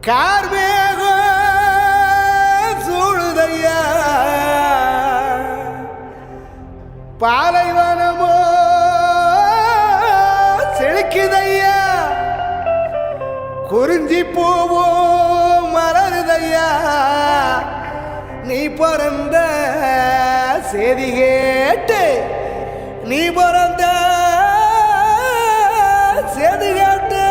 கார்மேக சூழுதையா பாலைவனமோ செழிக்குதையா குறிஞ்சி பூவோ மலருதையா நீ பிறந்த செய்தி கேட்டு நீ பிறந்த செய்தி கேட்டு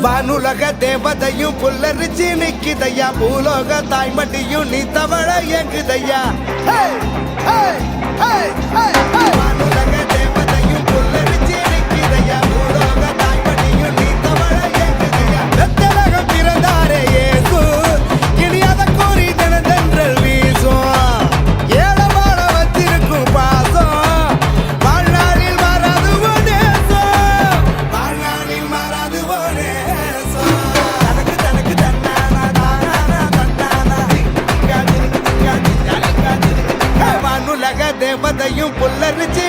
வானுலக தேவதையும் புல்லரிச்சு நிக்குதையா பூலோக தாய்மட்டியும் நீ தவழ எங்குதையா வானுலக தேவதையும் புல்லரிச்சு நிக்குதையா பூலோக தாய்மட்டியும் நீ தவழ எங்குதையா ரத்தலகம் பிறந்தாரே இயேசு இனியாத கூறி தினதென்றல் வீசும் ஏழமான வச்சிருக்கும் பாசம் வாழ்நாளில் மாறாது நேசம் வாழ்நாளில் மாறாது தேவதையும் புல்லரிச்சு